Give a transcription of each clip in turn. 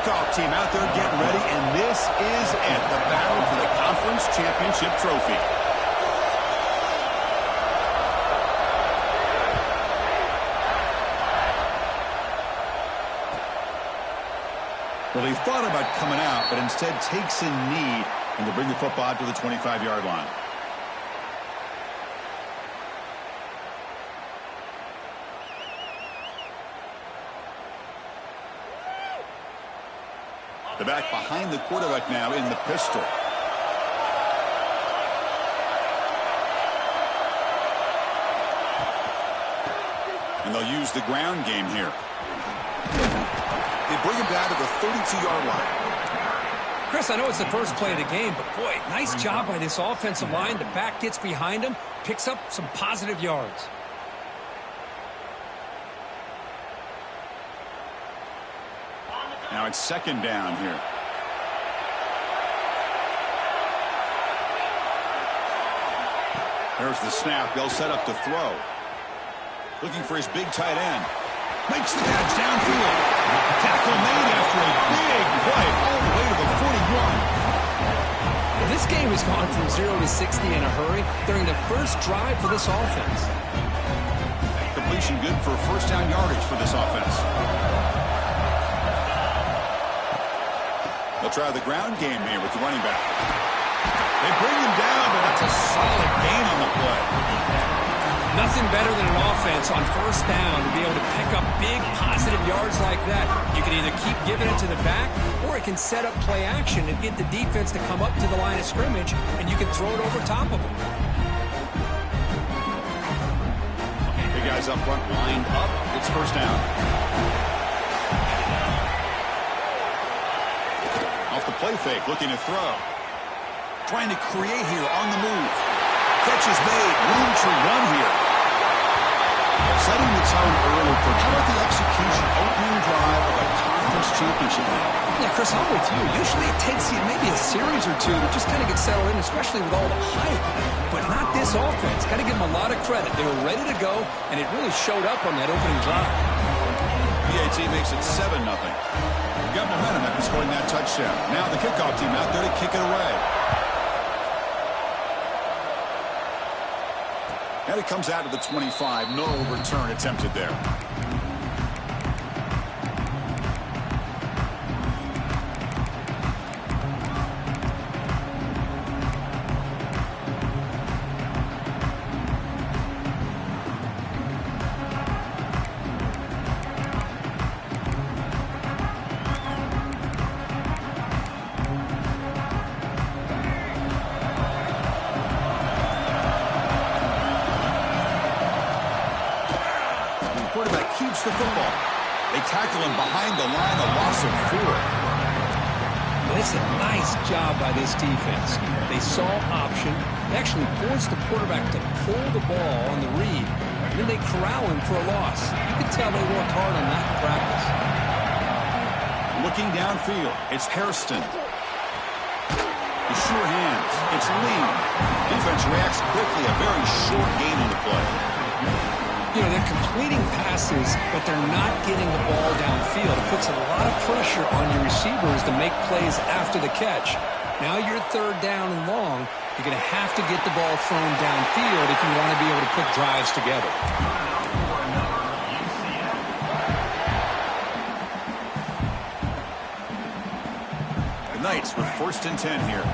kickoff team out there getting ready, and this is it, the battle for the conference championship trophy. Well, they thought about coming out, but instead takes a knee, and they bring the football out to the 25-yard line. The back behind the quarterback now in the pistol. And they'll use the ground game here. They bring him down to the 32-yard line. Chris, I know it's the first play of the game, but boy, nice job by this offensive line. The back gets behind him, picks up some positive yards. Now it's second down here. There's the snap. They'll set up to throw. Looking for his big tight end. Makes the catch downfield. Tackle made after a big play all the way to the 41. Well, this game has gone from 0 to 60 in a hurry during the first drive for this offense. Completion good for first down yardage for this offense. They'll try the ground game here with the running back. They bring him down, but that's a solid gain on the play. Nothing better than an offense on first down to be able to pick up big positive yards like that. You can either keep giving it to the back, or it can set up play action and get the defense to come up to the line of scrimmage, and you can throw it over top of them. Big guys up front lined up. It's first down. Off the play fake, looking to throw. Trying to create here on the move. Catch is made. Room to run here. Setting the tone early for how about the execution? Opening drive of a conference championship game. Yeah, Chris, I'm with you. Usually it takes you maybe a series or two to just kind of get settled in, especially with all the hype. But not this offense. Got to give them a lot of credit. They were ready to go, and it really showed up on that opening drive. PAT makes it 7-0. Got momentum after scoring that touchdown. Now the kickoff team out there to kick it away. And it comes out to the 25. No return attempted there. The football. They tackle him behind the line, a loss of 4. Well, it's a nice job by this defense. They saw option. They actually forced the quarterback to pull the ball on the read, and then they corral him for a loss. You can tell they worked hard on that in practice. Looking downfield, it's Hairston. The sure hands, it's Lee. Defense reacts quickly, a very short gain on the play. You know, they're completing passes, but they're not getting the ball downfield. It puts a lot of pressure on your receivers to make plays after the catch. Now you're third down and long. You're going to have to get the ball thrown downfield if you want to be able to put drives together. The Knights with 1st and 10 here.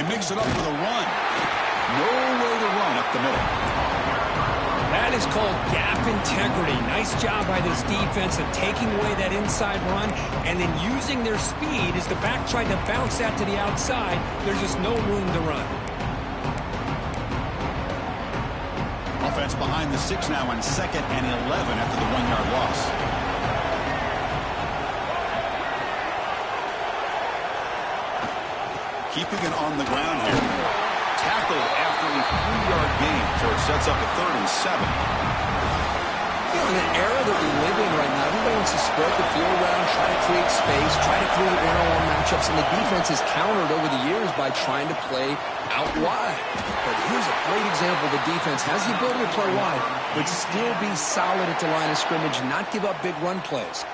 Mix it up with a run. No way to run up the middle. That is called gap integrity. Nice job by this defense of taking away that inside run and then using their speed as the back tried to bounce that to the outside. There's just no room to run. Offense behind the 6 now on 2nd and 11 after the 1-yard loss. Keeping it on the ground here. Tackled after a 3-yard gain, so it sets up a 3rd and 7. You know, in an era that we live in right now, everybody wants to spread the field around, try to create space, try to create one-on-one matchups, and the defense has countered over the years by trying to play out wide. But here's a great example. The defense has the ability to play wide, but still be solid at the line of scrimmage, not give up big run plays.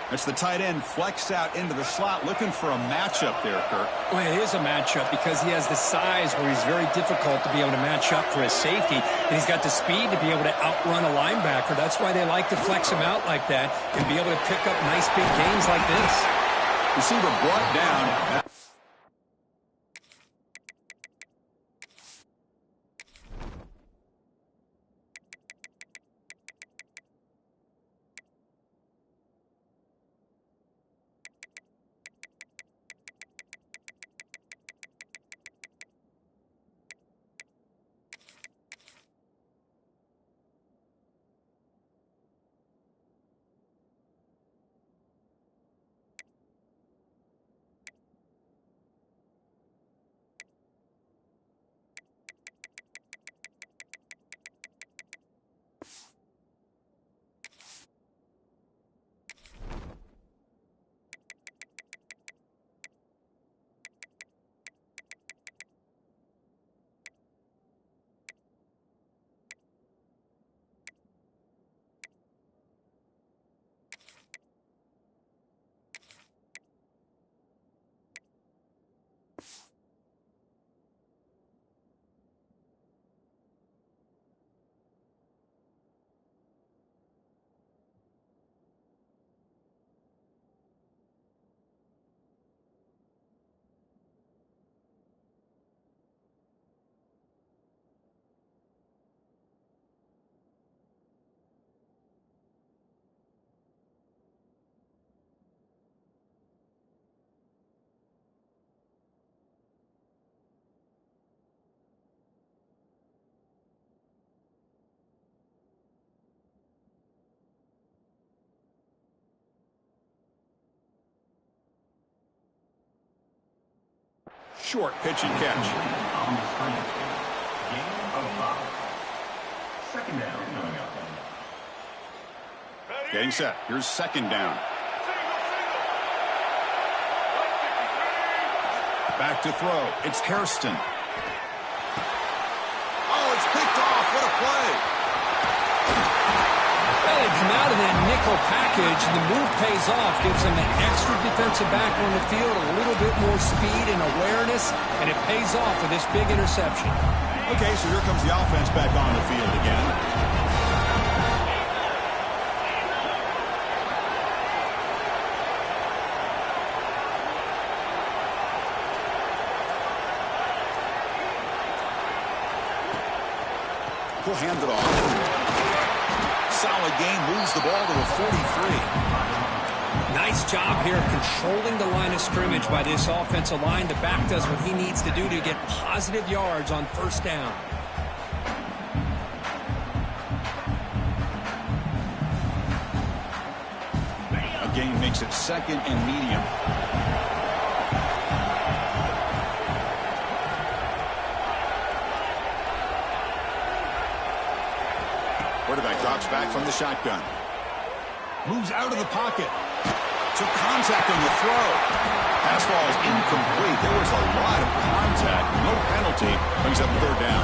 That's the tight end flexed out into the slot, looking for a matchup there, Kirk. Well, it is a matchup because he has the size where he's very difficult to be able to match up for his safety, and he's got the speed to be able to outrun a linebacker. That's why they like to flex him out like that and be able to pick up nice big gains like this. Receiver brought down. Short pitch and catch. Second down. Getting set. Here's second down. Back to throw. It's Hairston. Oh, it's picked off. What a play. Well, they come out of that nickel package, and the move pays off, gives them an extra defensive back on the field, a little bit more speed and awareness, and it pays off with this big interception. Okay, so here comes the offense back on the field again. He'll hand it off. Solid game, moves the ball to a 43. Nice job here of controlling the line of scrimmage by this offensive line. The back does what he needs to do to get positive yards on first down. A gain makes it second and medium. Quarterback drops back from the shotgun. Moves out of the pocket. Took contact on the throw. Pass ball is incomplete. There was a lot of contact. No penalty. Brings up third down.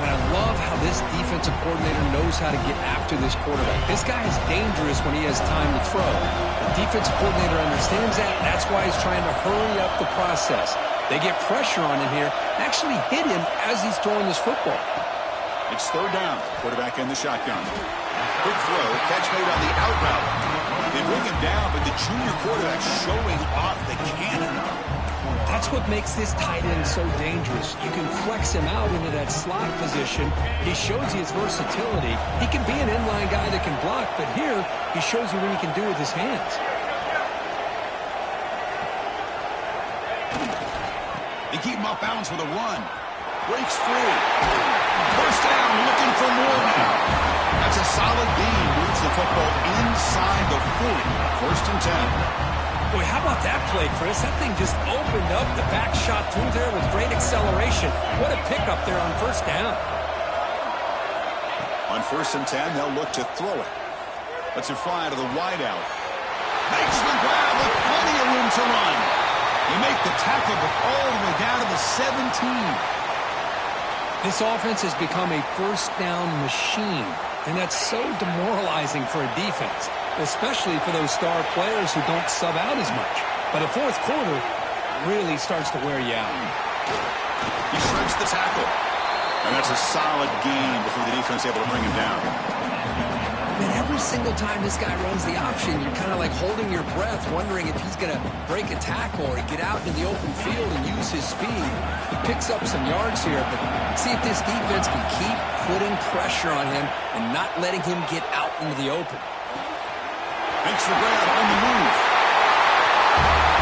And I love how this defensive coordinator knows how to get after this quarterback. This guy is dangerous when he has time to throw. The defensive coordinator understands that. That's why he's trying to hurry up the process. They get pressure on him here. Actually hit him as he's throwing this football. It's third down. Quarterback in the shotgun. Quick throw. Catch made on the out route. They bring him down, but the junior quarterback showing off the cannon. That's what makes this tight end so dangerous. You can flex him out into that slot position. He shows you his versatility. He can be an inline guy that can block, but here he shows you what he can do with his hands. They keep him off balance with a run. Breaks free. First down, looking for more now. That's a solid gain. Moves the football inside the 40. First and 10. Boy, how about that play, Chris? That thing just opened up. The back shot through there with great acceleration. What a pickup there on first down. On On 1st and 10, they'll look to throw it. Lets it fly to the wideout. Makes the grab with plenty of room to run. You make the tackle, but all the way down to the 17. This offense has become a first down machine, and that's so demoralizing for a defense, especially for those star players who don't sub out as much. By the fourth quarter, really starts to wear you out. He shreds the tackle. And that's a solid gain before the defense able to bring him down. And every single time this guy runs the option, you're kind of like holding your breath, wondering if he's going to break a tackle or get out into the open field and use his speed. He picks up some yards here, but see if this defense can keep putting pressure on him and not letting him get out into the open. Makes the grab on the move.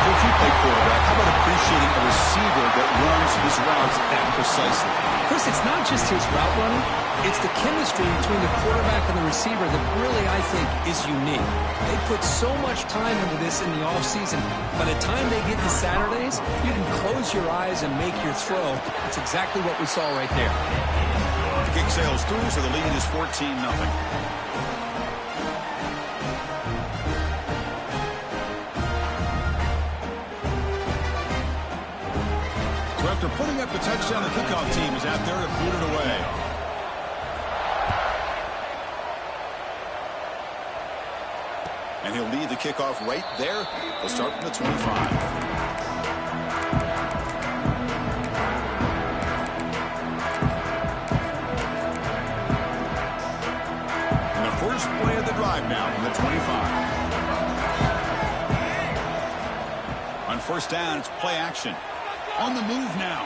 If you play quarterback, how about appreciating a receiver that runs his routes that precisely? Chris, it's not just his route running. It's the chemistry between the quarterback and the receiver that really, I think, is unique. They put so much time into this in the offseason. By the time they get to Saturdays, you can close your eyes and make your throw. It's exactly what we saw right there. The kick sails through, so the lead is 14-0. After putting up the touchdown, the kickoff team is out there to boot it away. And he'll lead the kickoff right there. They'll start from the 25. And the first play of the drive now from the 25. On 1st down, it's play action. On the move now.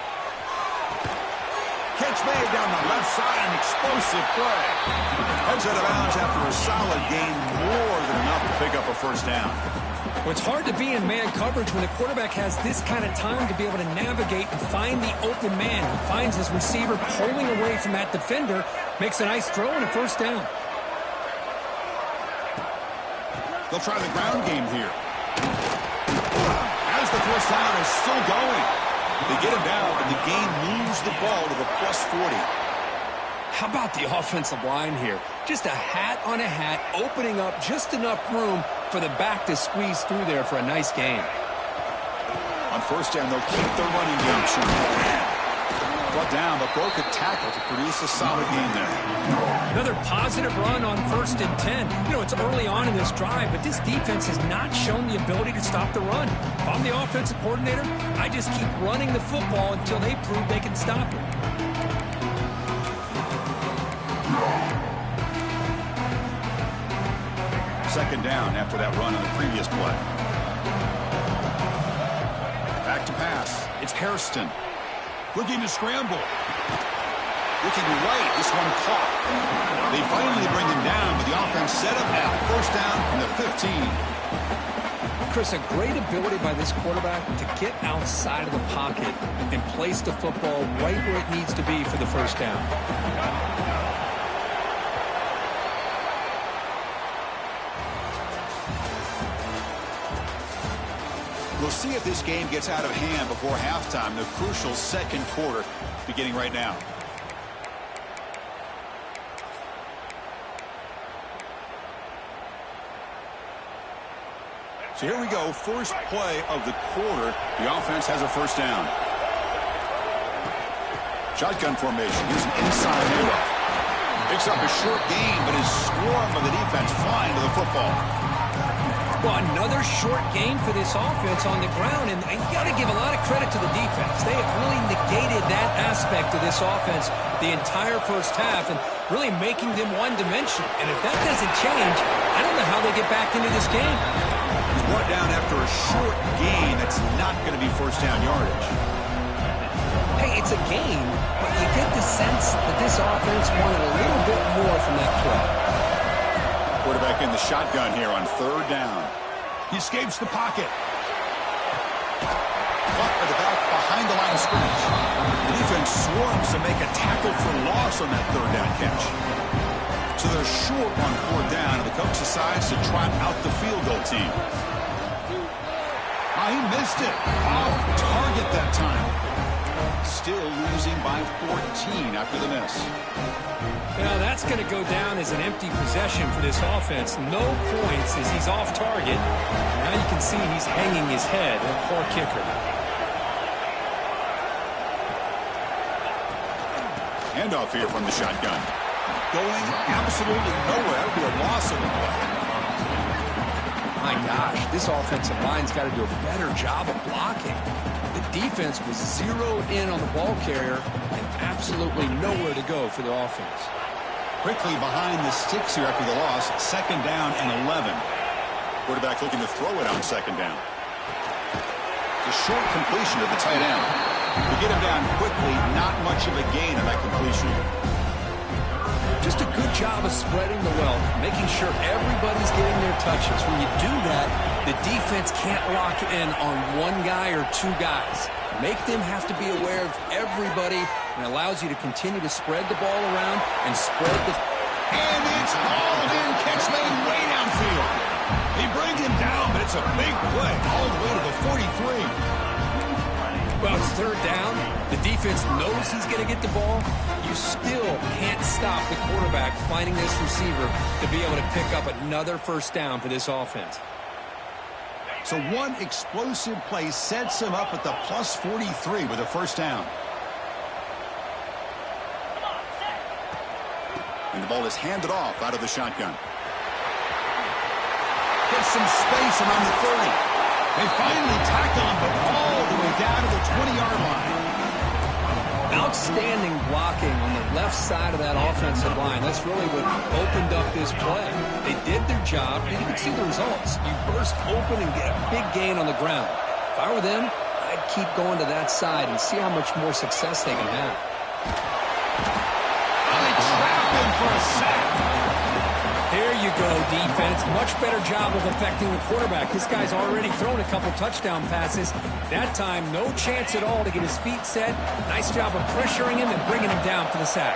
Catch made down the left side, an explosive play. Heads out of bounds after a solid gain, more than enough to pick up a 1st down. Well, it's hard to be in man coverage when the quarterback has this kind of time to be able to navigate and find the open man. He finds his receiver pulling away from that defender, makes a nice throw and a 1st down. They'll try the ground game here. As the 1st down is still going. They get him down, but the game moves the ball to the +40. How about the offensive line here? Just a hat on a hat, opening up just enough room for the back to squeeze through there for a nice gain. On 1st down, they'll keep their running game short. Brought down, but broke a tackle to produce a solid gain there. Another positive run on 1st and 10. You know, it's early on in this drive, but this defense has not shown the ability to stop the run. If I'm the offensive coordinator, I just keep running the football until they prove they can stop it. Second down after that run on the previous play. Back to pass. It's Hairston. Looking to scramble. Looking right. This one caught. They finally bring him down, but the offense set up now. 1st down from the 15. Chris, a great ability by this quarterback to get outside of the pocket and place the football right where it needs to be for the 1st down. We'll see if this game gets out of hand before halftime. The crucial 2nd quarter beginning right now. So here we go. First play of the quarter. The offense has a 1st down. Shotgun formation using inside handoff. Picks up a short gain, but is swarmed by the defense flying to the football. Well, another short game for this offense on the ground, and you got to give a lot of credit to the defense. They have really negated that aspect of this offense the entire 1st half and really making them one-dimensional. And if that doesn't change, I don't know how they get back into this game. He's brought down after a short gain. That's not going to be 1st down yardage. Hey, it's a game, but you get the sense that this offense wanted a little bit more from that play. Quarterback in the shotgun here on 3rd down. He escapes the pocket. Caught by the back behind the line of scrimmage. The defense swarms to make a tackle for loss on that 3rd down catch. So they're short on 4th down, and the coach decides to trot out the field goal team. He missed it. Off target that time. Still losing by 14 after the miss. Now that's going to go down as an empty possession for this offense. No points as he's off target. Now you can see he's hanging his head. A poor kicker. Handoff here from the shotgun. Going absolutely nowhere to a loss of the play. My gosh, this offensive line's got to do a better job of blocking. The defense was zeroed in on the ball carrier and absolutely nowhere to go for the offense. Quickly behind the sticks here after the loss. 2nd down and 11. Quarterback looking to throw it on 2nd down. It's a short completion to the tight end. To get him down quickly, not much of a gain on that completion. Just a good job of spreading the wealth, making sure everybody's getting their touches. When you do that, the defense can't lock in on one guy or two guys. Make them have to be aware of everybody, and allows you to continue to spread the ball around and spread the... And it's hauled in, catch made way downfield. He brings him down, but it's a big play all the way to the 43. Well, it's 3rd down. The defense knows he's going to get the ball. You still can't stop the quarterback finding this receiver to be able to pick up another 1st down for this offense. So one explosive play sets him up at the plus 43 with a 1st down. And the ball is handed off out of the shotgun. Gets some space around the 30. They finally tackle him, but all the way down to the 20-yard line. Outstanding blocking on the left side of that offensive line. That's really what opened up this play. They did their job, and you can see the results. You burst open and get a big gain on the ground. If I were them, I'd keep going to that side and see how much more success they can have. They trapped him for a sack. There you go, defense. Much better job of affecting the quarterback. This guy's already thrown a couple touchdown passes. That time, no chance at all to get his feet set. Nice job of pressuring him and bringing him down for the sack.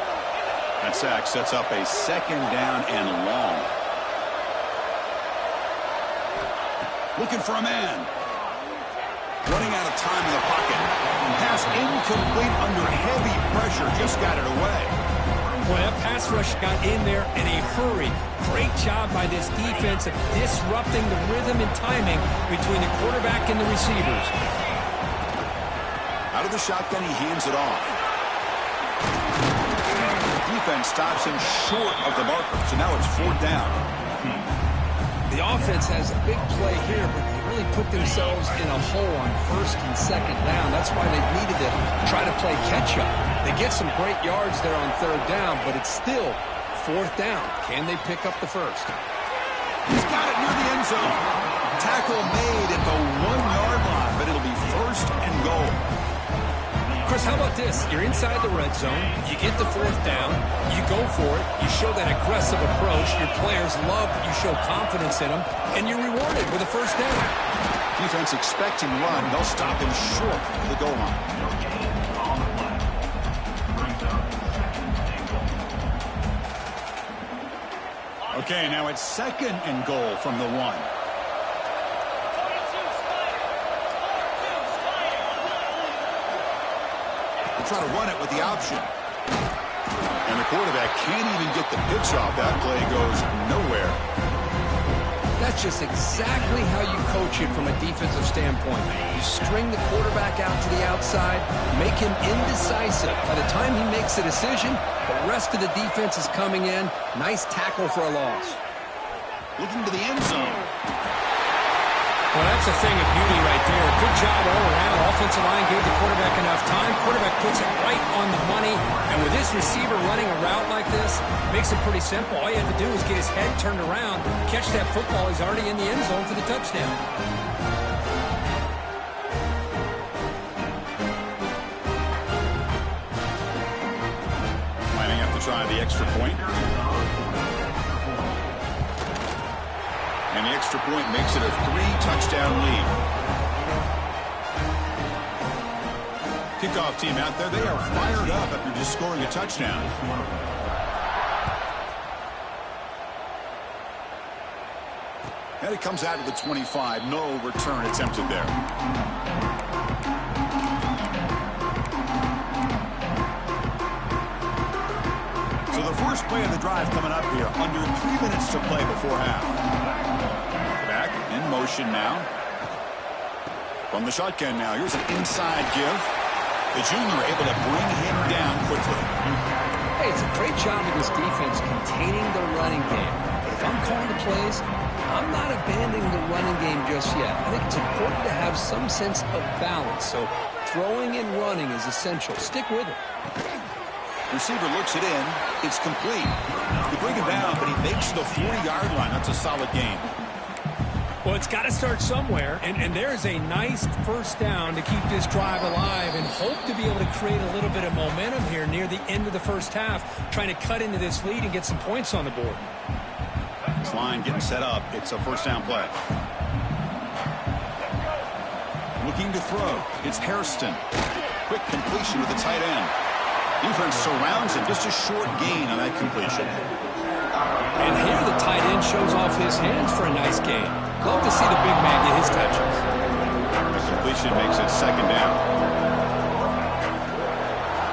That sack sets up a 2nd down and long. Looking for a man. Running out of time in the pocket. Pass incomplete under heavy pressure. Just got it away. Well, that pass rush got in there in a hurry. Great job by this defense of disrupting the rhythm and timing between the quarterback and the receivers. Out of the shotgun, he hands it off. Defense stops him short of the marker, so now it's 4th down. The offense has a big play here, but they really put themselves in a hole on 1st and 2nd down. That's why they needed to try to play catch-up. They get some great yards there on 3rd down, but it's still 4th down. Can they pick up the 1st? He's got it near the end zone. Tackle made at the 1-yard line, but it'll be 1st and goal. Chris, how about this? You're inside the red zone. You get the 4th down. You go for it. You show that aggressive approach. Your players love that you show confidence in them, and you're rewarded with a 1st down. Defense expecting run. They'll stop him short of the goal line. Okay, now it's 2nd and goal from the 1. They'll try to run it with the option. And the quarterback can't even get the pitch off. That play goes nowhere. That's just exactly how you coach it from a defensive standpoint. You string the quarterback out to the outside, make him indecisive. By the time he makes a decision, the rest of the defense is coming in. Nice tackle for a loss. Looking to the end zone. Well, that's a thing of beauty right there. Good job all around. Offensive line gave the quarterback enough time. Quarterback puts it right on the money. And with this receiver running a route like this, makes it pretty simple. All you have to do is get his head turned around, catch that football. He's already in the end zone for the touchdown. Lining up to try the extra point. And the extra point makes it a 3-touchdown lead. Kickoff team out there, they are fired up after just scoring a touchdown. And it comes out of the 25. No return attempted there. first play of the drive coming up here. Under 3 minutes to play before half. Back in motion now. From the shotgun now. Here's an inside give. The junior able to bring him down quickly. Hey, it's a great job of this defense containing the running game. But if I'm calling the plays, I'm not abandoning the running game just yet. I think it's important to have some sense of balance. So throwing and running is essential. Stick with it. Receiver looks it in. It's complete. They bring him down, but he makes the 40-yard line. That's a solid game. Well, it's got to start somewhere, and there's a nice first down to keep this drive alive and hope to be able to create a little bit of momentum here near the end of the first half, trying to cut into this lead and get some points on the board. This line getting set up. It's a first down play. Looking to throw. It's Hairston. Quick completion with the tight end. Defense surrounds him. Just a short gain on that completion. And here the tight end shows off his hands for a nice gain. Love to see the big man get his touches. The completion makes it second down.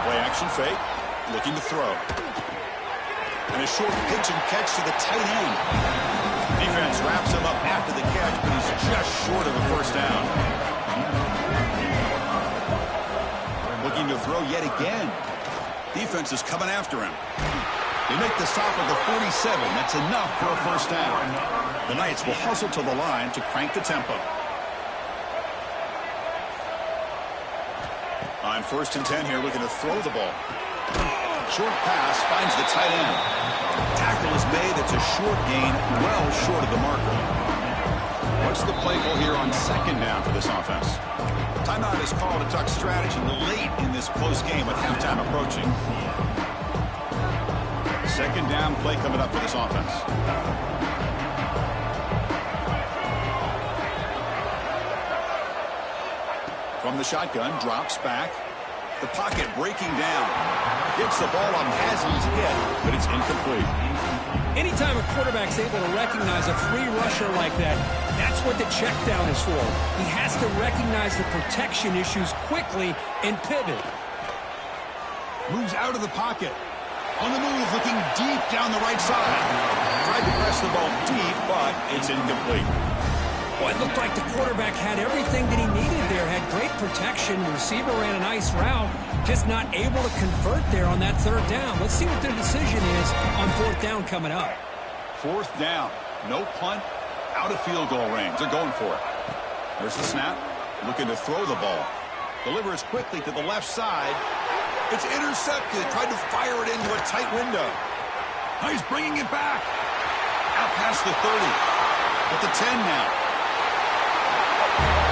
Play action fake. Looking to throw. And a short pitch and catch to the tight end. Defense wraps him up after the catch, but he's just short of the first down. Looking to throw yet again. Defense is coming after him. They make the stop at the 47. That's enough for a first down. The Knights will hustle to the line to crank the tempo. On 1st and 10 here, looking to throw the ball. Short pass finds the tight end. Tackle is made. It's a short gain, well short of the marker. What's the play call here on 2nd down for this offense? Timeout is called to talk strategy late in this close game with halftime approaching. 2nd down play coming up for this offense. From the shotgun, drops back. The pocket breaking down. Gets the ball on Hasley's head, but it's incomplete. Anytime a quarterback's able to recognize a free rusher like that, that's what the check down is for. He has to recognize the protection issues quickly and pivot. Moves out of the pocket. On the move, looking deep down the right side. Tried to press the ball deep, but it's incomplete. Well, it looked like the quarterback had everything that he needed there. Had great protection. The receiver ran a nice route. Just not able to convert there on that 3rd down. Let's see what their decision is on 4th down coming up. 4th down. No punt. Out of field goal range. They're going for it. There's the snap. Looking to throw the ball. Delivers quickly to the left side. It's intercepted. Tried to fire it into a tight window. Now he's bringing it back. Out past the 30. At the 10 now.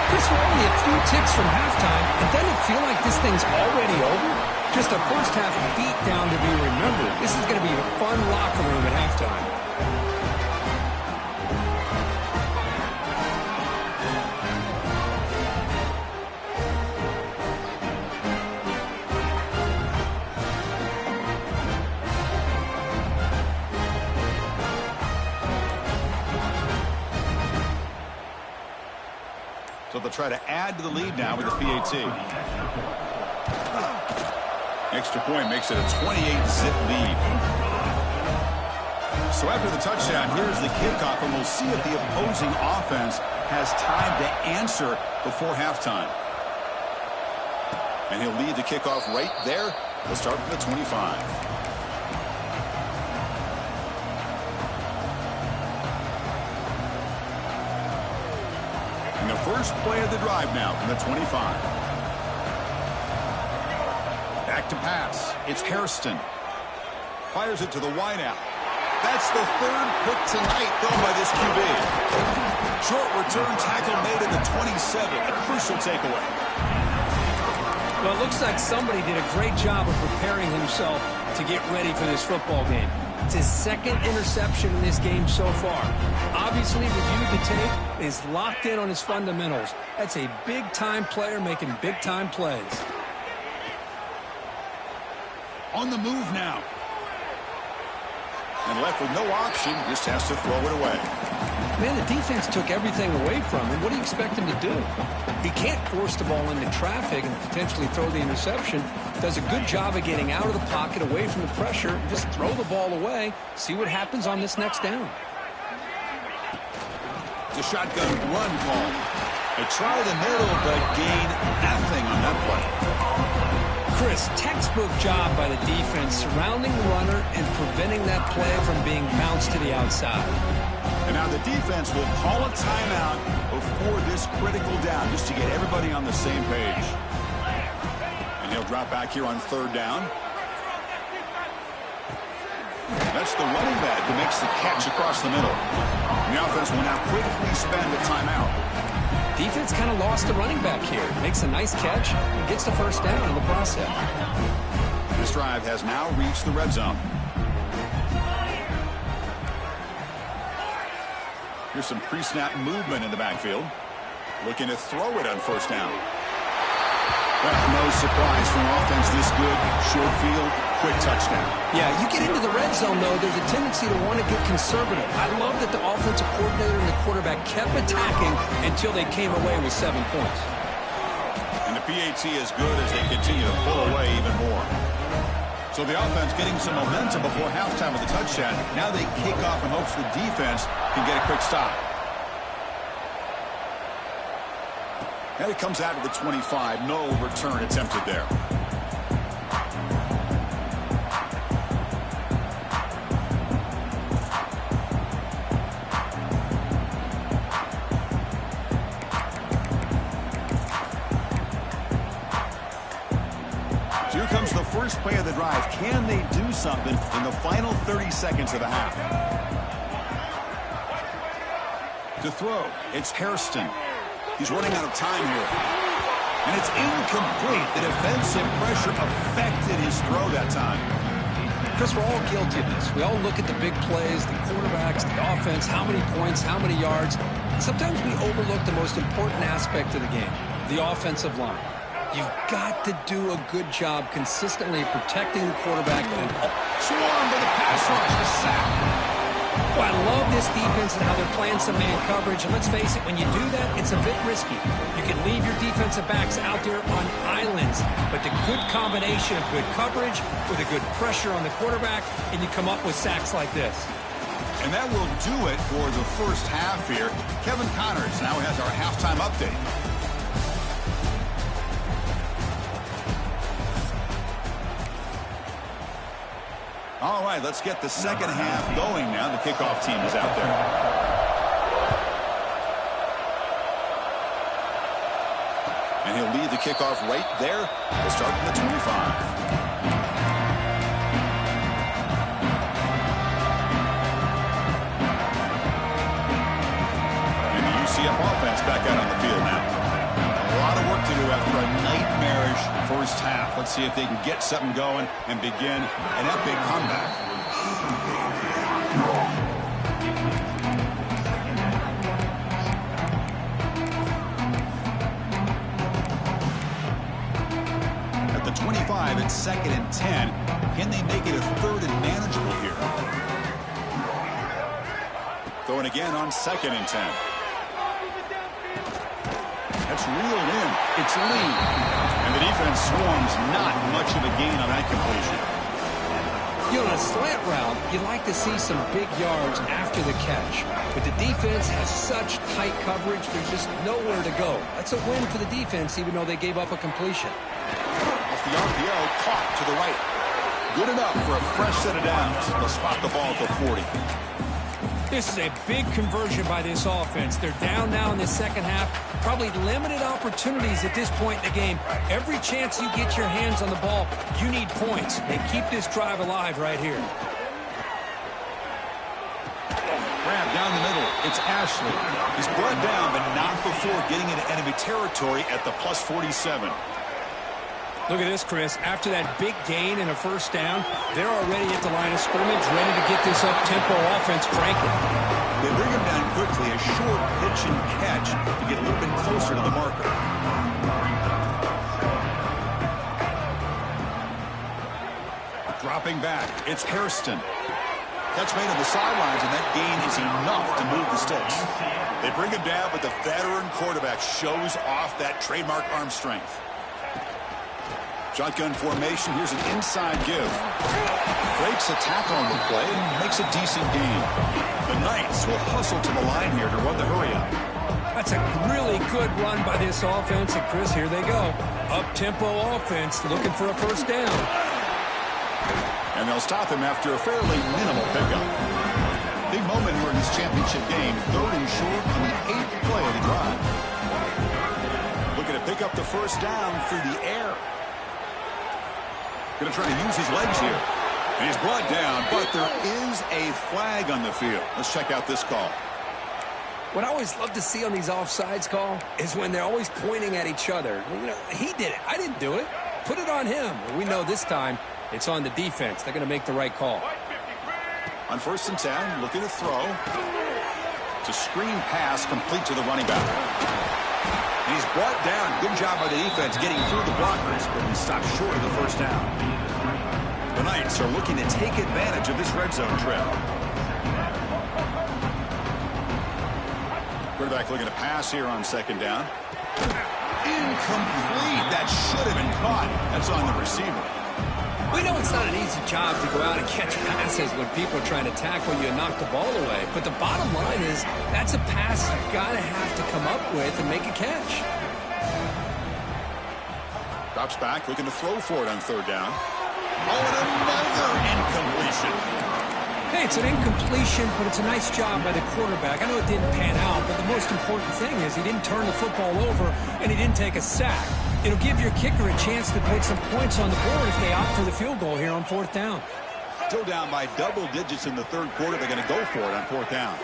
Chris, we're only a few ticks from halftime. It doesn't feel like this thing's already over. Just a first half beat down to be remembered. This is going to be a fun locker room at halftime. So they'll try to add to the lead now with the PAT. Extra point makes it a 28-zip lead. So after the touchdown, here's the kickoff, and we'll see if the opposing offense has time to answer before halftime. And he'll lead the kickoff right there. We'll start from the 25. The first play of the drive now from the 25. Back to pass. It's Hairston. Fires it to the wideout. That's the 3rd pick tonight thrown by this QB. Short return tackle made at the 27. A crucial takeaway. Well, it looks like somebody did a great job of preparing himself to get ready for this football game. It's his 2nd interception in this game so far. Obviously, reviewed the tape, is locked in on his fundamentals. That's a big-time player making big-time plays. On the move now. And left with no option, just has to throw it away. Man, the defense took everything away from him. What do you expect him to do? He can't force the ball into traffic and potentially throw the interception. Does a good job of getting out of the pocket, away from the pressure, and just throw the ball away. See what happens on this next down. It's a shotgun run call. They try the middle, but gain nothing on that play. Chris, textbook job by the defense surrounding the runner and preventing that play from being bounced to the outside. And now the defense will call a timeout before this critical down just to get everybody on the same page. And he'll drop back here on third down. That's the running back who makes the catch across the middle. And the offense will now quickly spend a timeout. Defense kind of lost the running back here. Makes a nice catch and gets the first down in the process. This drive has now reached the red zone. Here's some pre-snap movement in the backfield. Looking to throw it on first down. Well, no surprise from an offense this good. Short field, quick touchdown. Yeah, you get into the red zone, though, there's a tendency to want to get conservative. I love that the offensive coordinator and the quarterback kept attacking until they came away with 7 points. And the PAT is good as they continue to pull away even more. So the offense getting some momentum before halftime with the touchdown. Now they kick off in hopes the defense can get a quick stop. And it comes out to the 25. No return attempted there. Here comes the first play of the drive. Can they do something in the final 30 seconds of the half? To throw, it's Hairston. He's running out of time here. And it's incomplete. The defensive pressure affected his throw that time. Chris, we're all guilty of this. We all look at the big plays, the quarterbacks, the offense, how many points, how many yards. And sometimes we overlook the most important aspect of the game, the offensive line. You've got to do a good job consistently protecting the quarterback and swarm to the pass rush, the sack. Well, I love this defense and how they're playing some man coverage. And let's face it, when you do that, it's a bit risky. You can leave your defensive backs out there on islands. But the good combination of good coverage with a good pressure on the quarterback, and you come up with sacks like this. And that will do it for the first half here. Kevin Connors now has our halftime update. All right, let's get the second half going now. The kickoff team is out there. And he'll lead the kickoff right there. We'll start from the 25. And the UCF offense back out on the field now. A lot of work to do after a nightmarish first half. Let's see if they can get something going and begin an epic comeback. At the 25, it's 2nd and 10. Can they make it a 3rd and manageable here? Throwing again on 2nd and 10. That's reeled in. It's Lee. And the defense swarms. Not much of a gain on that completion. You know, on a slant route, you'd like to see some big yards after the catch. But the defense has such tight coverage, there's just nowhere to go. That's a win for the defense, even though they gave up a completion. Off the RPO, caught to the right. Good enough for a fresh set of downs. They'll spot the ball at the 40. This is a big conversion by this offense. They're down now in the second half. Probably limited opportunities at this point in the game. Every chance you get your hands on the ball, you need points. They keep this drive alive right here. Grab down the middle. It's Ashley. He's brought down, but not before getting into enemy territory at the plus 47. Look at this, Chris. After that big gain and a first down, they're already at the line of scrimmage, ready to get this up-tempo offense cranking. They bring him down quickly, a short pitch and catch to get a little bit closer to the marker. Dropping back, it's Hairston. That's made on the sidelines, and that gain is enough to move the sticks. They bring him down, but the veteran quarterback shows off that trademark arm strength. Shotgun formation. Here's an inside give. Breaks a tackle on the play and makes a decent gain. The Knights will hustle to the line here to run the hurry-up. That's a really good run by this offense. And, Chris, here they go. Up-tempo offense looking for a first down. And they'll stop him after a fairly minimal pickup. Big moment here in this championship game. 3rd and short on the 8th play of the drive. Looking to pick up the first down through the air. Going to try to use his legs here. And he's brought down, but there is a flag on the field. Let's check out this call. What I always love to see on these offsides call is when they're always pointing at each other. You know, he did it. I didn't do it. Put it on him. We know this time it's on the defense. They're going to make the right call. On 1st and 10, looking to throw. It's a screen pass complete to the running back. And he's brought down. Good job by the defense getting through the blockers, but he stopped short of the first down. The Knights are looking to take advantage of this red zone trip. Quarterback looking to pass here on 2nd down. Incomplete. That should have been caught. That's on the receiver. We know it's not an easy job to go out and catch passes when people are trying to tackle you and knock the ball away. But the bottom line is that's a pass you've got to have to come up with and make a catch. Drops back, looking to throw for it on 3rd down. Oh, and another incompletion. Hey, it's an incompletion, but it's a nice job by the quarterback. I know it didn't pan out, but the most important thing is he didn't turn the football over and he didn't take a sack. It'll give your kicker a chance to put some points on the board if they opt for the field goal here on 4th down. Still down by double digits in the 3rd quarter. They're going to go for it on 4th down.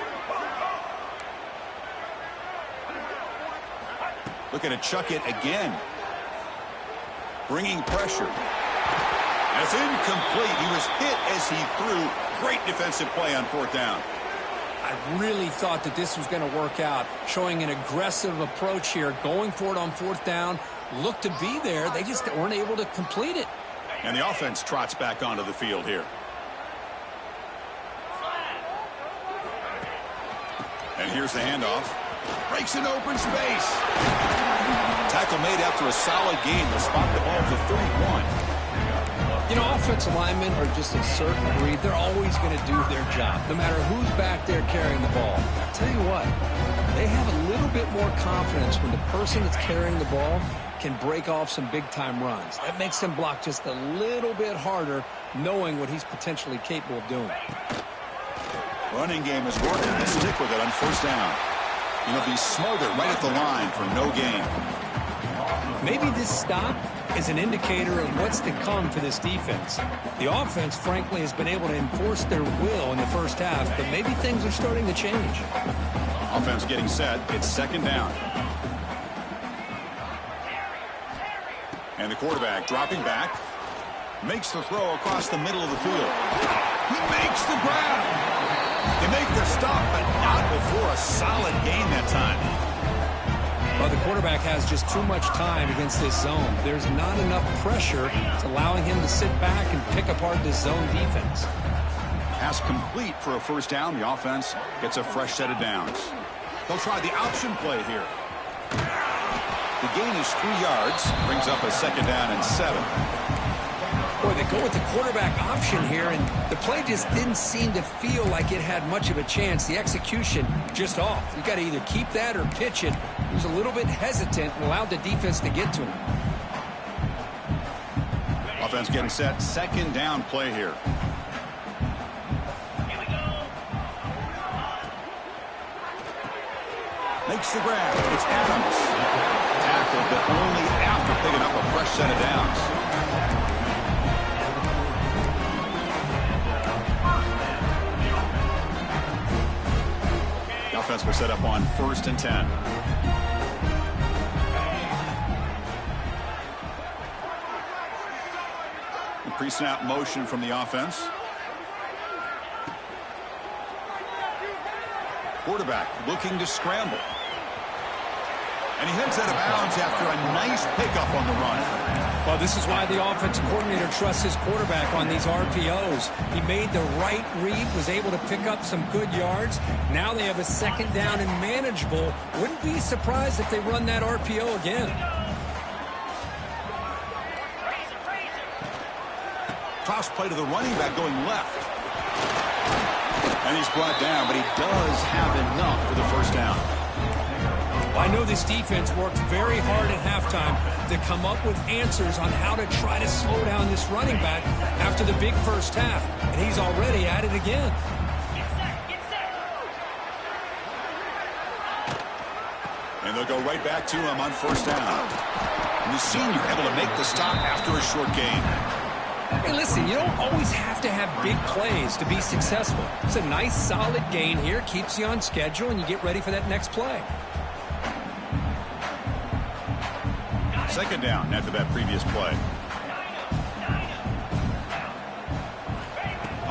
Looking to chuck it again. Bringing pressure. That's incomplete. He was hit as he threw. Great defensive play on 4th down. I really thought that this was going to work out, showing an aggressive approach here, going for it on 4th down. Looked to be there. They just weren't able to complete it. And the offense trots back onto the field here. And here's the handoff. Breaks an open space. Tackle made after a solid gain. They'll spot the ball to 31. You know, offensive linemen are just a certain breed. They're always going to do their job, no matter who's back there carrying the ball. I'll tell you what, they have a little bit more confidence when the person that's carrying the ball can break off some big-time runs. That makes them block just a little bit harder, knowing what he's potentially capable of doing. Running game is working. They stick with it on 1st down. He'll be smothered right at the line for no gain. Maybe this stop is an indicator of what's to come for this defense. The offense, frankly, has been able to enforce their will in the 1st half, but maybe things are starting to change. Offense getting set. It's 2nd down. And the quarterback dropping back. Makes the throw across the middle of the field. He makes the grab. They make the stop, but not before a solid gain that time. Well, the quarterback has just too much time against this zone. There's not enough pressure. It's allowing him to sit back and pick apart this zone defense. Pass complete for a 1st down. The offense gets a fresh set of downs. They'll try the option play here. The gain is 3 yards. Brings up a 2nd down and 7. Boy, they go with the quarterback option here, and the play just didn't seem to feel like it had much of a chance. The execution just off. You got to either keep that or pitch it. He was a little bit hesitant and allowed the defense to get to him. Offense getting set. 2nd down play here. Makes the grab. It's Adams. Tackled, but only after picking up a fresh set of downs. Offense will set up on 1st and 10. The pre-snap motion from the offense. Quarterback looking to scramble. And he heads out of bounds after a nice pickup on the run. Well, this is why the offensive coordinator trusts his quarterback on these RPOs. He made the right read, was able to pick up some good yards. Now they have a second down and manageable. Wouldn't be surprised if they run that RPO again. Toss play to the running back going left. And he's brought down, but he does have enough for the first down. I know this defense worked very hard at halftime to come up with answers on how to try to slow down this running back after the big first half, and he's already at it again. And they'll go right back to him on first down. And the senior able to make the stop after a short gain. Hey, listen, you don't always have to have big plays to be successful. It's a nice, solid gain here, keeps you on schedule, and you get ready for that next play. Second down after that previous play.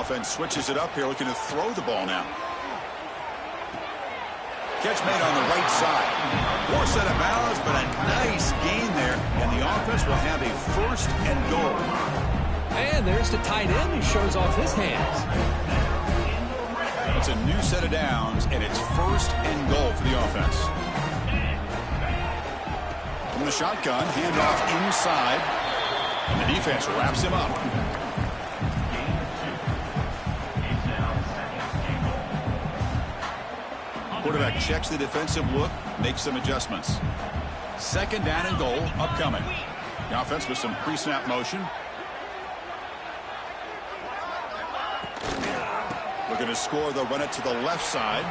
Offense switches it up here, looking to throw the ball now. Catch made on the right side. Poor set of balance, but a nice gain there, and the offense will have a first and goal. And there's the tight end who shows off his hands. It's a new set of downs, and it's first and goal for the offense. From the shotgun, handoff inside, and the defense wraps him up. Quarterback checks the defensive look, makes some adjustments. Second down and goal upcoming. The offense with some pre-snap motion. Looking to score, they'll run it to the left side.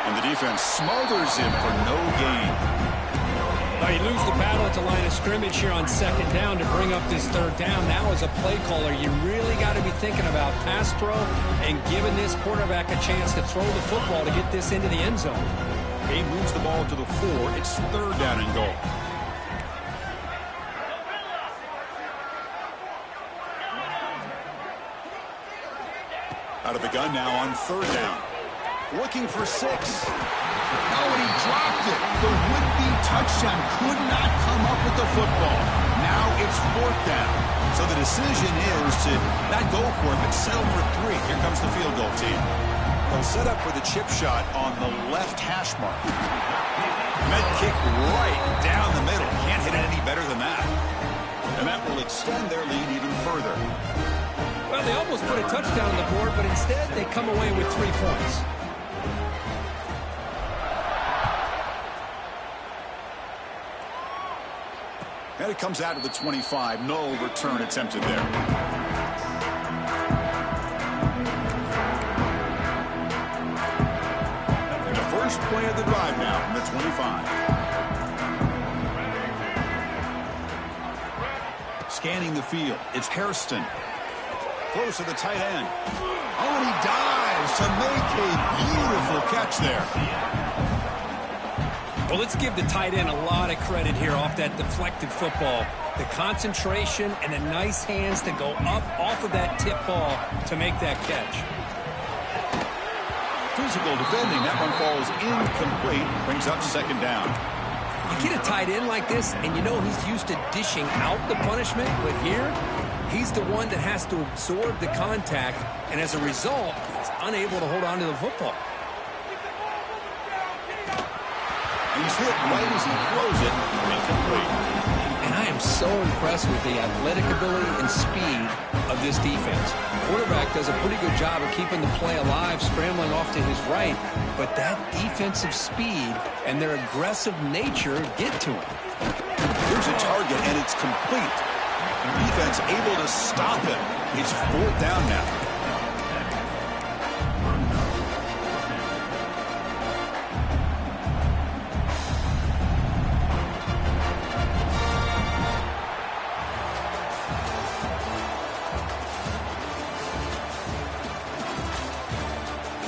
And the defense smothers him for no gain. Now you lose the battle at the line of scrimmage here on second down to bring up this third down. Now as a play caller, you really got to be thinking about pass pro and giving this quarterback a chance to throw the football to get this into the end zone. He moves the ball to the 4. It's third down and goal. Out of the gun now on third down. Looking for 6. Oh, and he dropped it. The would-be touchdown could not come up with the football. Now it's fourth down. So the decision is to not go for it, but settle for 3. Here comes the field goal team. They'll set up for the chip shot on the left hash mark. Med kick right down the middle. Can't hit it any better than that. And that will extend their lead even further. Well, they almost put a touchdown on the board, but instead they come away with 3 points. And it comes out of the 25. No return attempted there. And the first play of the drive now from the 25. Scanning the field. It's Hairston. Close to the tight end. Oh, and he dives to make a beautiful catch there. Well, let's give the tight end a lot of credit here off that deflected football. The concentration and the nice hands to go up off of that tip ball to make that catch. Physical defending. That one falls incomplete. Brings up second down. You get a tight end like this, and you know he's used to dishing out the punishment, but here, he's the one that has to absorb the contact, and as a result, he's unable to hold on to the football. He's hit right as he throws it. Incomplete. And I am so impressed with the athletic ability and speed of this defense. Quarterback does a pretty good job of keeping the play alive, scrambling off to his right, but that defensive speed and their aggressive nature get to him. Here's a target, and it's complete. Defense able to stop it. It's fourth down now.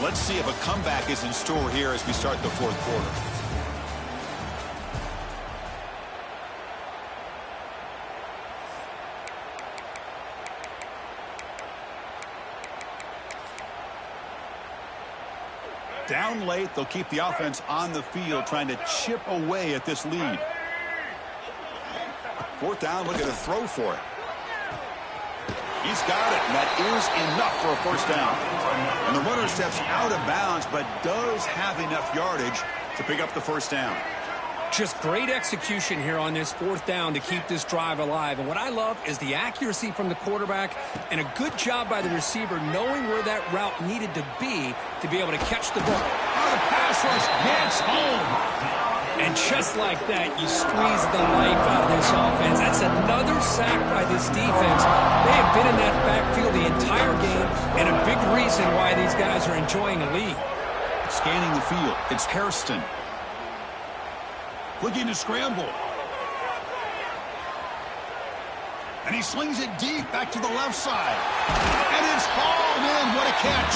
Let's see if a comeback is in store here as we start the fourth quarter. Down late, they'll keep the offense on the field trying to chip away at this lead. Fourth down, looking to throw for it. He's got it, and that is enough for a first down. And the runner steps out of bounds, but does have enough yardage to pick up the first down. Just great execution here on this fourth down to keep this drive alive. And what I love is the accuracy from the quarterback and a good job by the receiver knowing where that route needed to be able to catch the ball. Oh, the pass rush gets home. And just like that, you squeeze the life out of this offense. That's another sack by this defense. They have been in that backfield the entire game, and a big reason why these guys are enjoying a lead. Scanning the field, it's Hairston. Looking to scramble. And he slings it deep back to the left side. And it's hauled in. What a catch.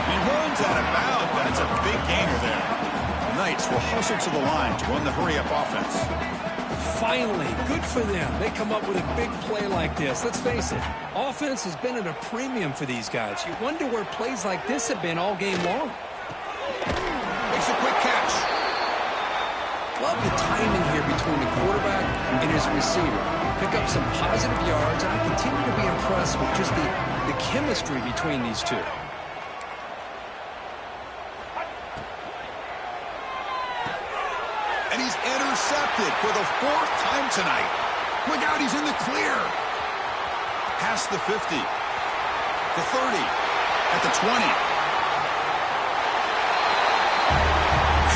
He runs out of bounds. That's a big gainer there. The Knights will hustle to the line to run the hurry-up offense. Finally, good for them. They come up with a big play like this. Let's face it, offense has been at a premium for these guys. You wonder where plays like this have been all game long. Makes a quick catch. Love the timing here between the quarterback and his receiver. Pick up some positive yards, and I continue to be impressed with just the chemistry between these two. And he's intercepted for the fourth time tonight. Look out, he's in the clear. Past the 50, the 30, at the 20.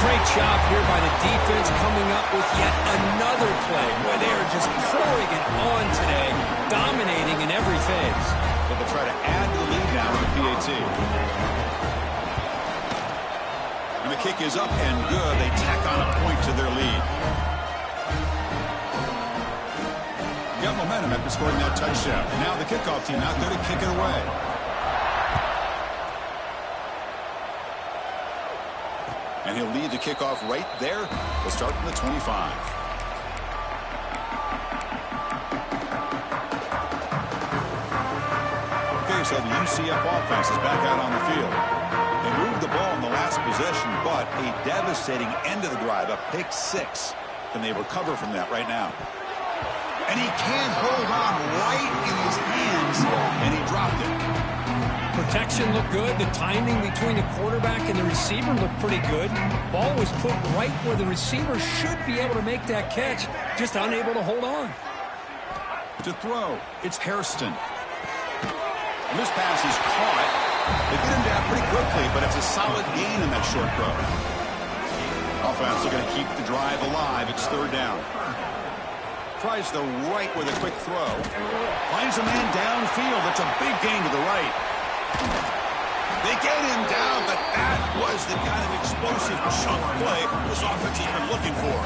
Great job here by the defense coming up with yet another play where they are just pouring it on today, dominating in every phase. But they'll try to add to the lead now with the PAT. And the kick is up and good. They tack on a point to their lead. Got momentum after scoring that touchdown. Now the kickoff team out there to kick it away. And he'll lead the kickoff right there. We'll start from the 25. Okay, so the UCF offense is back out on the field. They moved the ball in the last possession, but a devastating end of the drive, a pick six. Can they recover from that right now? And he can't hold on right in his hands, and he dropped it. Protection looked good. The timing between the quarterback and the receiver looked pretty good. Ball was put right where the receiver should be able to make that catch, just unable to hold on. To throw, it's Hairston. And this pass is caught. They get him down pretty quickly, but it's a solid gain in that short throw. Offense looking to keep the drive alive. It's third down. Tries the right with a quick throw. Finds a man downfield. That's a big gain to the right. They get him down, but that was the kind of explosive chunk play this offense has been looking for.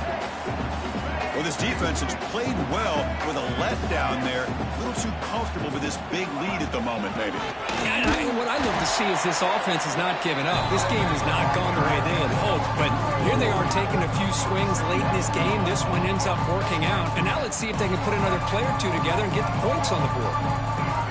Well, this defense has played well with a letdown there. A little too comfortable with this big lead at the moment, maybe. Yeah, and what I love to see is this offense has not given up. This game has not gone the way they had hoped, but here they are taking a few swings late in this game. This one ends up working out, and now let's see if they can put another play or two together and get the points on the board.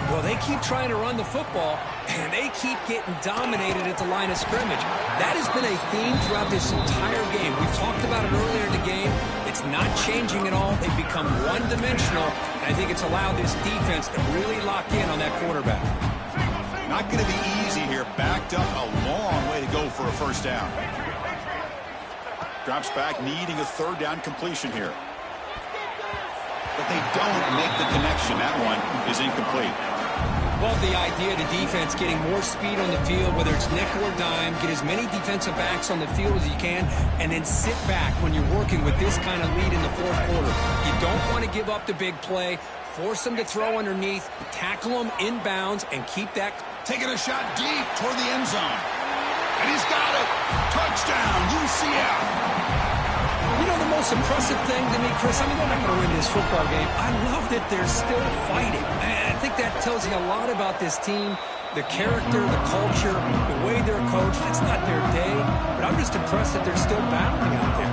Well, they keep trying to run the football, and they keep getting dominated at the line of scrimmage. That has been a theme throughout this entire game. We've talked about it earlier in the game. It's not changing at all. They've become one-dimensional, and I think it's allowed this defense to really lock in on that quarterback. Not going to be easy here. Backed up a long way to go for a first down. Drops back, needing a third down completion here. But they don't make the connection. That one is incomplete. Well, the idea of the defense getting more speed on the field, whether it's nickel or dime, get as many defensive backs on the field as you can, and then sit back when you're working with this kind of lead in the fourth quarter. You don't want to give up the big play, force them to throw underneath, tackle them inbounds, and keep that. Taking a shot deep toward the end zone. And he's got it. Touchdown, UCF. You know, the most impressive thing to me, Chris, I mean, they're not going to win this football game. I love that they're still fighting. I think that tells you a lot about this team, the character, the culture, the way they're coached. It's not their day, but I'm just impressed that they're still battling out there.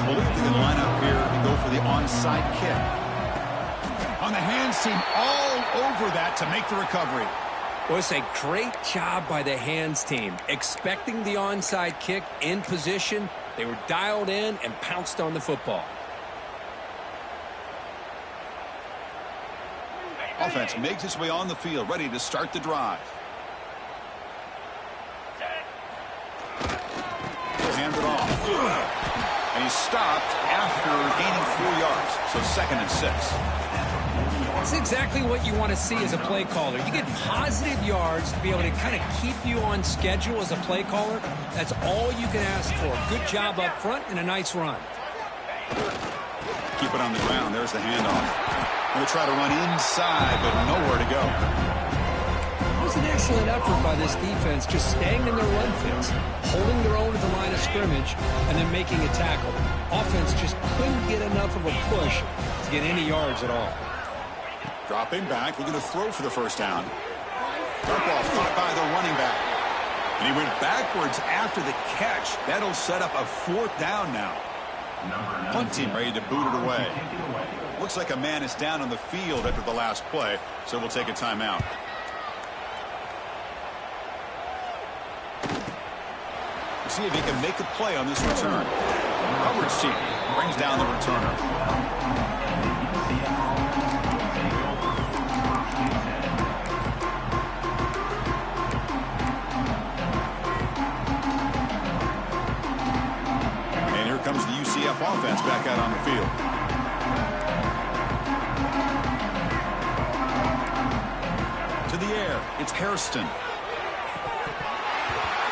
Well, look at the line up here to go for the onside kick. On the hands team, all over that to make the recovery. Well, it's a great job by the hands team. Expecting the onside kick in position, they were dialed in and pounced on the football. Offense makes its way on the field, ready to start the drive. He'll hand it off. And he's stopped after gaining 4 yards. So 2nd and 6. That's exactly what you want to see as a play caller. You get positive yards to be able to kind of keep you on schedule as a play caller. That's all you can ask for. Good job up front and a nice run. Keep it on the ground. There's the handoff. Going to try to run inside, but nowhere to go. It was an excellent effort by this defense, just staying in their run fits, holding their own at the line of scrimmage, and then making a tackle. Offense just couldn't get enough of a push to get any yards at all. Dropping back, looking to throw for the first down. Dump ball caught by the running back. And he went backwards after the catch. That'll set up a 4th down now. Punt team ready to boot it away. Looks like a man is down on the field after the last play, so we'll take a timeout. See if he can make a play on this return. Coverage team brings down the returner. Comes the UCF offense back out on the field. To the air, it's Hairston.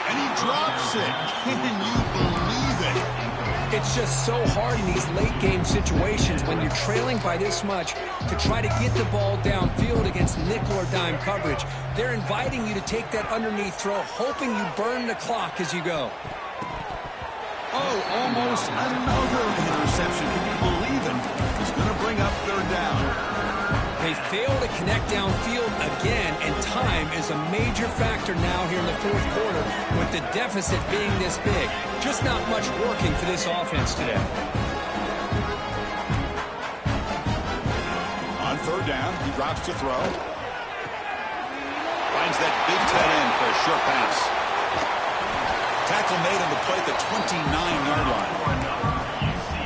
And he drops it. Can you believe it? It's just so hard in these late game situations when you're trailing by this much to try to get the ball downfield against nickel or dime coverage. They're inviting you to take that underneath throw, hoping you burn the clock as you go. Oh, almost another interception. Can you believe it? He's going to bring up 3rd down. They fail to connect downfield again, and time is a major factor now here in the 4th quarter with the deficit being this big. Just not much working for this offense today. On 3rd down, he drops to throw. Finds that big tight end for a short pass. Tackle made on the play at the 29-yard line.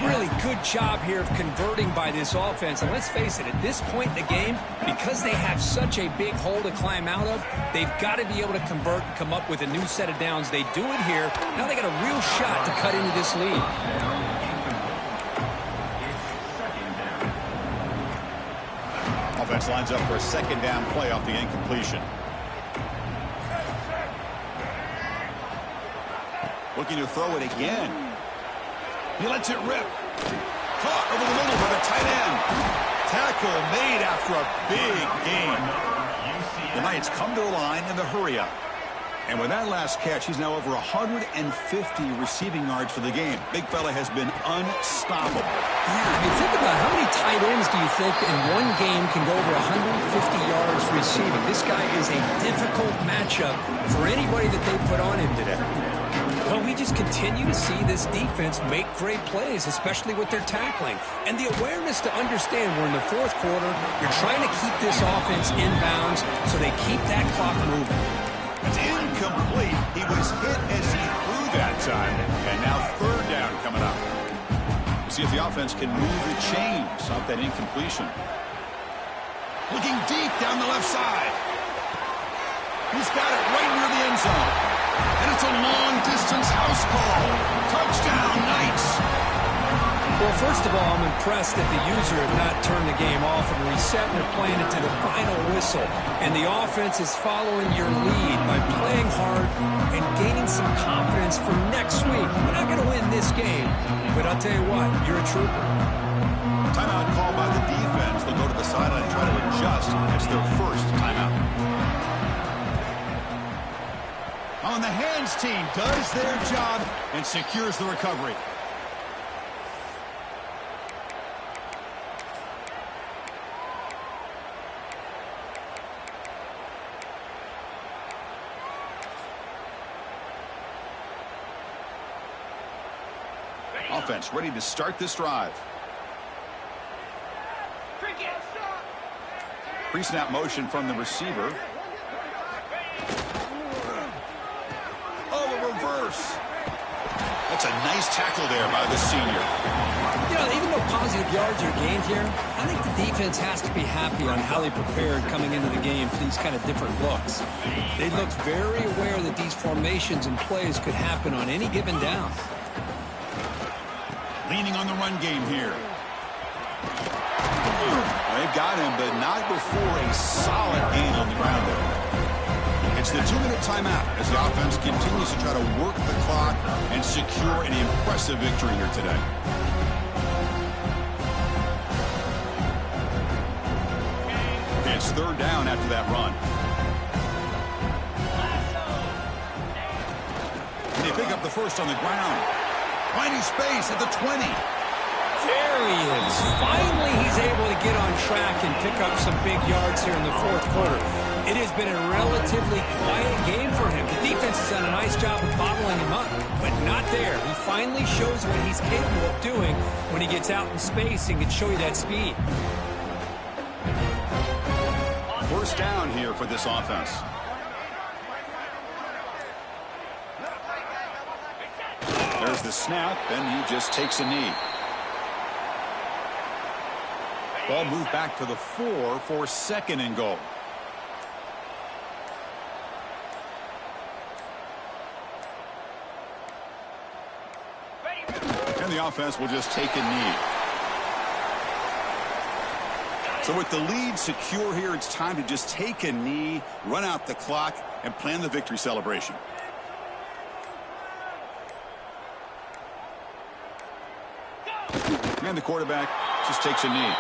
Really good job here of converting by this offense. And let's face it, at this point in the game, because they have such a big hole to climb out of, they've got to be able to convert and come up with a new set of downs. They do it here. Now they got a real shot to cut into this lead. Offense lines up for a 2nd down play off the incompletion. Looking to throw it again. He lets it rip. Caught over the middle for the tight end. Tackle made after a big gain. The Knights come to the line in the hurry up. And with that last catch, he's now over 150 receiving yards for the game. Big fella has been unstoppable. Yeah, I mean, think about how many tight ends do you think in one game can go over 150 yards receiving? This guy is a difficult matchup for anybody that they put on him today. Well, we just continue to see this defense make great plays, especially with their tackling. And the awareness to understand we're in the 4th quarter, you're trying to keep this offense in bounds so they keep that clock moving. It's incomplete. He was hit as he threw that time. And now 3rd down coming up. We'll see if the offense can move the chains off that incompletion. Looking deep down the left side. He's got it right near the end zone. And it's a long-distance house call. Touchdown, Knights. Well, first of all, I'm impressed that the user have not turned the game off and reset and are playing it to the final whistle. And the offense is following your lead by playing hard and gaining some confidence for next week. We're not going to win this game, but I'll tell you what, you're a trooper. Timeout call by the defense. They'll go to the sideline and try to adjust. It's their first timeout. On the hands team does their job and secures the recovery. Offense ready to start this drive. Pre-snap motion from the receiver. Oh, a reverse. That's a nice tackle there by the senior. You Even though positive yards are gained here, I think the defense has to be happy on how they prepared coming into the game for these kind of different looks. They looked very aware that these formations and plays could happen on any given down. Leaning on the run game here. They've got him, but not before a solid gain on the ground there. It's the 2-minute timeout as the offense continues to try to work the clock and secure an impressive victory here today. It's third down after that run. And they pick up the first on the ground. Finding space at the 20. There he is. Finally, he's able to get on track and pick up some big yards here in the fourth quarter. It has been a relatively quiet game for him. The defense has done a nice job of bottling him up, but not there. He finally shows what he's capable of doing when he gets out in space and can show you that speed. First down here for this offense. There's the snap, and he just takes a knee. Ball moved back to the 4 for second and goal. And the offense will just take a knee. So with the lead secure here, it's time to just take a knee, run out the clock, and plan the victory celebration. And the quarterback just takes a knee.